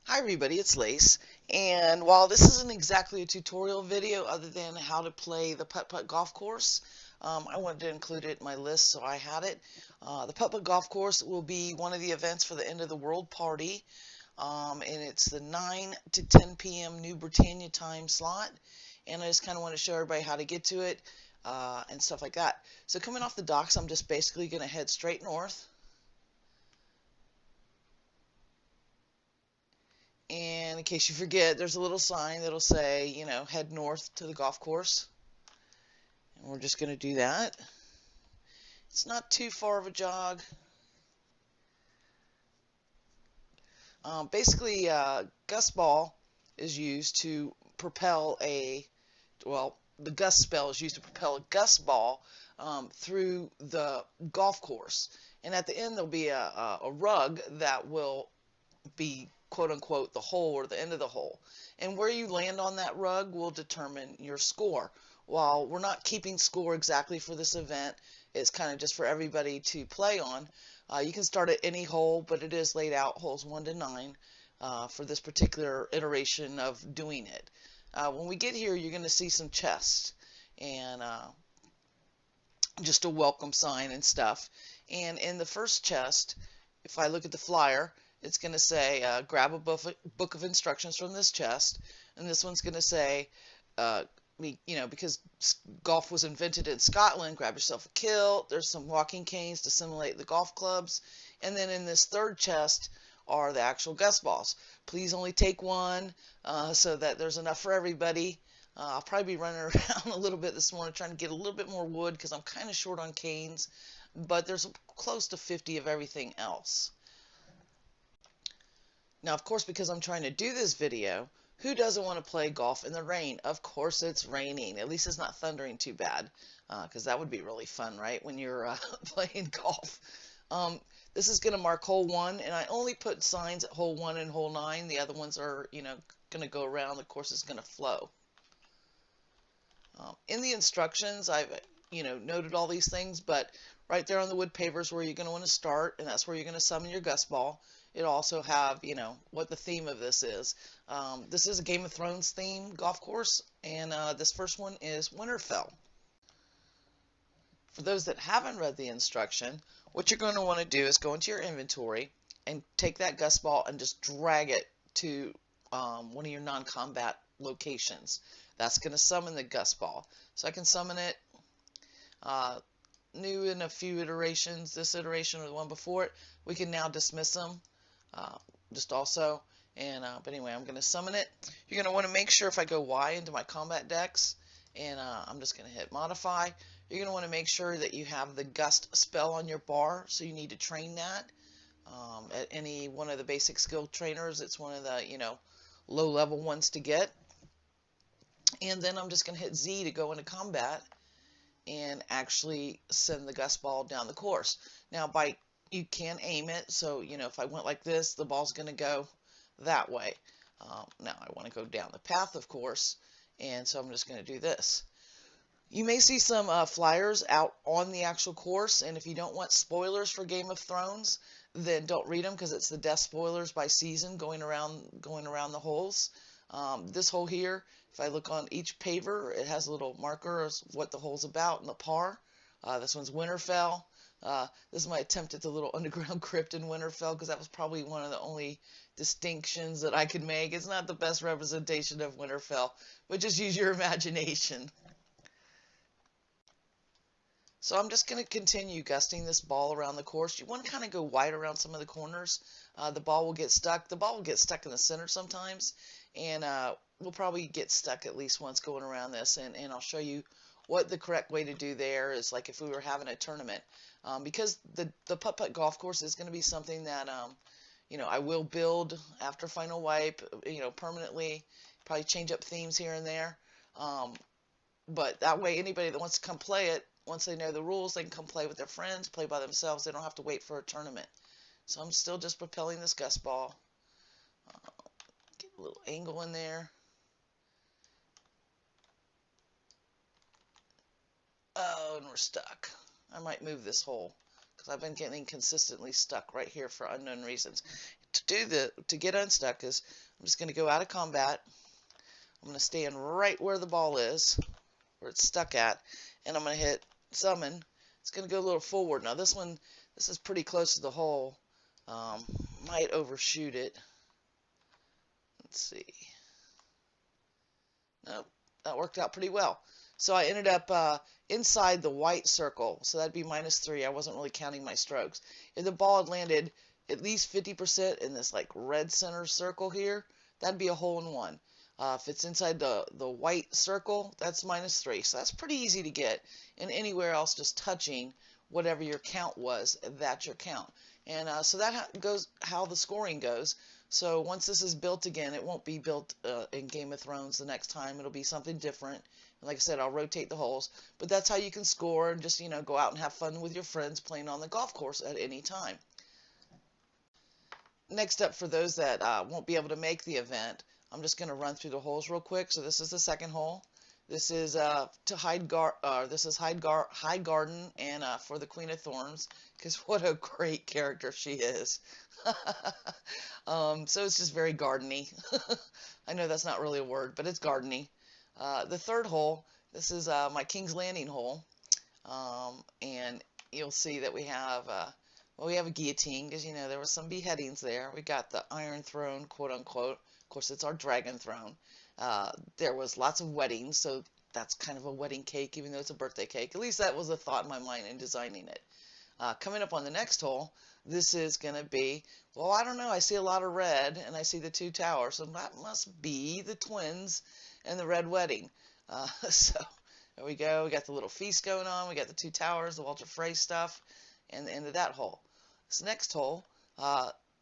Hi everybody, it's Lace, and while this isn't exactly a tutorial video other than how to play the Putt Putt Golf Course, I wanted to include it in my list, so I had it. The Putt Putt Golf Course will be one of the events for the end of the world party, and it's the 9 to 10 p.m. New Britannia time slot, and I just kind of want to show everybody how to get to it and stuff like that. So coming off the docks, I'm just basically going to head straight north. And in case you forget, there's a little sign that'll say, head north to the golf course. And we're just going to do that. It's not too far of a jog. Basically, gustball is used to propel the gust spell is used to propel a gust ball through the golf course. And at the end, there'll be a rug that will be quote unquote the hole or the end of the hole. And where you land on that rug will determine your score. While we're not keeping score exactly for this event, it's kind of just for everybody to play on. You can start at any hole, but it is laid out holes 1 to 9 for this particular iteration of doing it. When we get here, you're going to see some chests and just a welcome sign and stuff. And in the first chest, if I look at the flyer, it's going to say grab a book of instructions from this chest, and this one's going to say because golf was invented in Scotland, grab yourself a kilt. There's some walking canes to simulate the golf clubs, and then in this third chest are the actual gust balls. Please only take one so that there's enough for everybody. I'll probably be running around a little bit this morning trying to get a little bit more wood because I'm kind of short on canes, but there's close to 50 of everything else. Now, of course, because I'm trying to do this video, who doesn't want to play golf in the rain? Of course it's raining. At least it's not thundering too bad, because that would be really fun, right, when you're playing golf. This is going to mark hole 1, and I only put signs at hole 1 and hole 9. The other ones are, going to go around. The course is going to flow. In the instructions, I've, noted all these things, but right there on the wood pavers where you're going to want to start, and that's where you're going to summon your gust ball. It'll also have, what the theme of this is. This is a Game of Thrones theme golf course, and this first one is Winterfell. For those that haven't read the instruction, what you're going to want to do is go into your inventory and take that gust ball and just drag it to one of your non-combat locations. That's going to summon the gust ball. So I can summon it new in a few iterations. This iteration or the one before it, we can now dismiss them just also. And but anyway, I'm going to summon it. You're going to want to make sure if I go Y into my combat decks, and I'm just going to hit modify, you're going to want to make sure that you have the gust spell on your bar, so you need to train that. At any one of the basic skill trainers, it's one of the low level ones to get. And then I'm just going to hit Z to go into combat and actually send the gust ball down the course. Now, you can aim it, so if I went like this, the ball's going to go that way. Now I want to go down the path, of course, and so I'm just going to do this. You may see some flyers out on the actual course, and if you don't want spoilers for Game of Thrones, then don't read them because it's the death spoilers by season going around the holes. This hole here, if I look on each paver, it has a little marker of what the hole's about and the par. This one's Winterfell. This is my attempt at the little underground crypt in Winterfell because that was probably one of the only distinctions that I could make. It's not the best representation of Winterfell, but just use your imagination. So I'm just going to continue gusting this ball around the course. You want to kind of go wide around some of the corners. The ball will get stuck. The ball will get stuck in the center sometimes, and we'll probably get stuck at least once going around this, and I'll show you what the correct way to do there is, like if we were having a tournament. Because the Putt Putt Golf Course is going to be something that, I will build after Final Wipe, permanently, probably change up themes here and there. But that way, anybody that wants to come play it, once they know the rules, they can come play with their friends, play by themselves. They don't have to wait for a tournament. So I'm still just propelling this gust ball. Get a little angle in there. Oh, and we're stuck. I might move this hole because I've been getting consistently stuck right here for unknown reasons. to get unstuck is I'm just going to go out of combat. I'm going to stand right where the ball is, where it's stuck at, and I'm going to hit summon. It's going to go a little forward. Now this is pretty close to the hole. Might overshoot it. Let's see. Nope, that worked out pretty well. So I ended up inside the white circle, so that'd be -3. I wasn't really counting my strokes. If the ball had landed at least 50% in this like red center circle here, that'd be a hole in one. If it's inside the white circle, that's -3. So that's pretty easy to get. And anywhere else, just touching whatever your count was, that's your count. And so that goes how the scoring goes. So once this is built again, it won't be built in Game of Thrones the next time. It'll be something different. And like I said, I'll rotate the holes. But that's how you can score and just, go out and have fun with your friends playing on the golf course at any time. Next up, for those that won't be able to make the event, I'm just going to run through the holes real quick. So this is the second hole. This is to hide Garden, and for the Queen of Thorns, because what a great character she is. So it's just very gardeny. I know that's not really a word, but it's gardeny. The third hole, this is my King's Landing hole, and you'll see that we have a guillotine, because there was some beheadings there. We got the Iron Throne, quote unquote. Of course, it's our Dragon Throne. There was lots of weddings, so that's kind of a wedding cake, even though it's a birthday cake. At least that was the thought in my mind in designing it. Coming up on the next hole, this is going to be, well, I don't know, I see a lot of red, and I see the two towers, so that must be the twins and the red wedding. So there we go. We got the little feast going on. We got the two towers, the Walter Frey stuff, and the end of that hole. This next hole,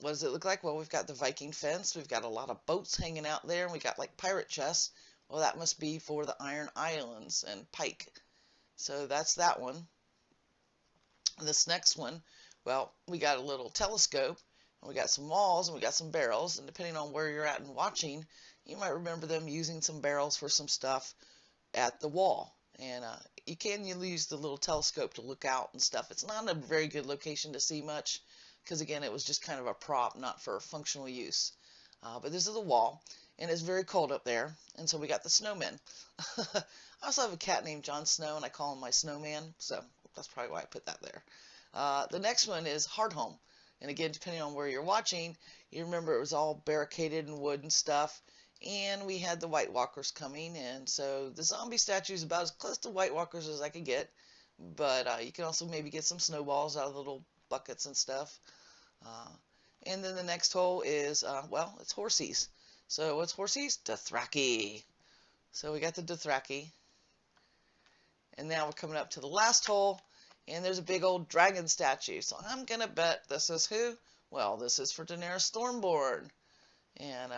what does it look like? Well, we've got the Viking fence. We've got a lot of boats hanging out there, and we got like pirate chests. Well, that must be for the Iron Islands and pike. So that's that one. This next one, well, we got a little telescope, and we got some walls, and we got some barrels, and depending on where you're at and watching, you might remember them using some barrels for some stuff at the wall. And you can use the little telescope to look out and stuff. It's not a very good location to see much, because again, it was just kind of a prop, not for functional use. But this is the wall, and it's very cold up there, and so we got the snowmen. I also have a cat named Jon Snow, and I call him my snowman, so that's probably why I put that there. The next one is Hardhome, and again, depending on where you're watching, you remember it was all barricaded in wood and stuff, and we had the White Walkers coming, and so the zombie statue is about as close to White Walkers as I could get, but you can also maybe get some snowballs out of the little buckets and stuff. And then the next hole is, well, it's Horsies. So what's Horsies? Dothraki. So we got the Dothraki. And now we're coming up to the last hole, and there's a big old dragon statue. So I'm going to bet this is who? Well, this is for Daenerys Stormborn and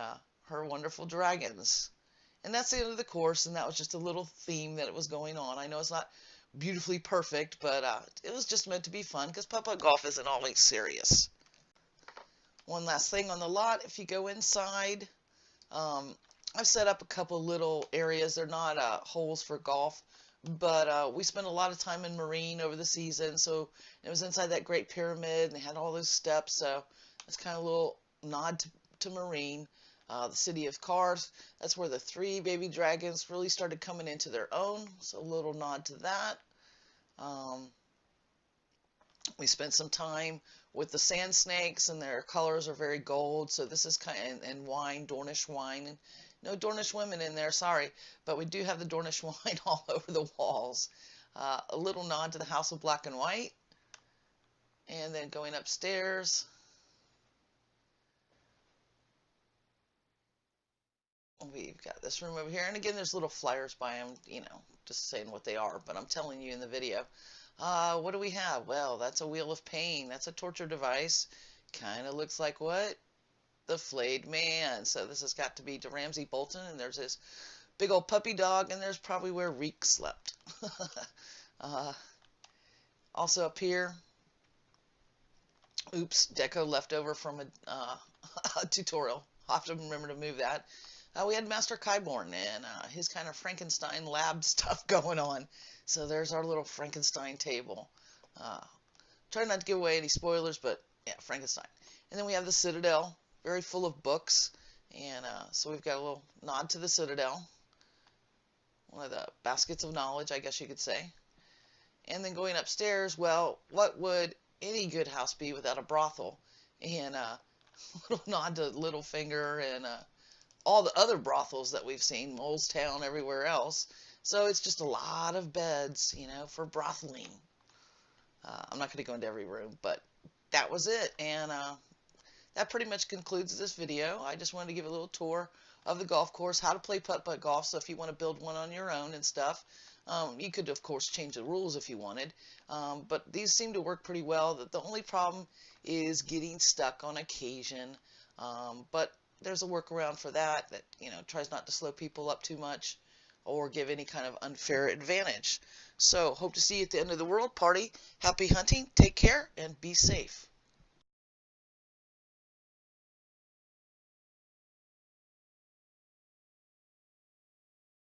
her wonderful dragons. And that's the end of the course, and that was just a little theme that was going on. I know it's not beautifully perfect, but it was just meant to be fun, because Putt Putt Golf isn't always serious. One last thing on the lot, if you go inside, I've set up a couple little areas. They're not holes for golf, but we spent a lot of time in Marine over the season, so it was inside that Great Pyramid, and they had all those steps, so it's kind of a little nod to Marine. The city of Karth, that's where the 3 baby dragons really started coming into their own, so a little nod to that. We spent some time with the sand snakes, and their colors are very gold, so this is kind of, and wine, Dornish wine, and no Dornish women in there, sorry, but we do have the Dornish wine all over the walls. A little nod to the House of Black and White, and then going upstairs, we've got this room over here, and again, there's little flyers by them, just saying what they are, but I'm telling you in the video. What do we have? Well, that's a Wheel of Pain. That's a torture device. Kind of looks like what? The Flayed Man. So this has got to be to Ramsay Bolton, and there's this big old puppy dog, and there's probably where Reek slept. Also up here, oops, deco left over from a tutorial. I'll have to remember to move that. We had Master Kyborn and his kind of Frankenstein lab stuff going on. So there's our little Frankenstein table. Try not to give away any spoilers, but yeah, Frankenstein. And then we have the Citadel. very full of books. And so we've got a little nod to the Citadel, one of the baskets of knowledge, I guess you could say. And then going upstairs, well, what would any good house be without a brothel? And a little nod to Littlefinger and all the other brothels that we've seen, Molestown, everywhere else. So it's just a lot of beds, for brotheling. I'm not going to go into every room, but that was it. And that pretty much concludes this video. I just wanted to give a little tour of the golf course, how to play putt-putt golf. So if you want to build one on your own and stuff, you could, of course, change the rules if you wanted. But these seem to work pretty well. The only problem is getting stuck on occasion. But there's a workaround for that tries not to slow people up too much or give any kind of unfair advantage. So hope to see you at the end of the world party. Happy hunting, take care, and be safe.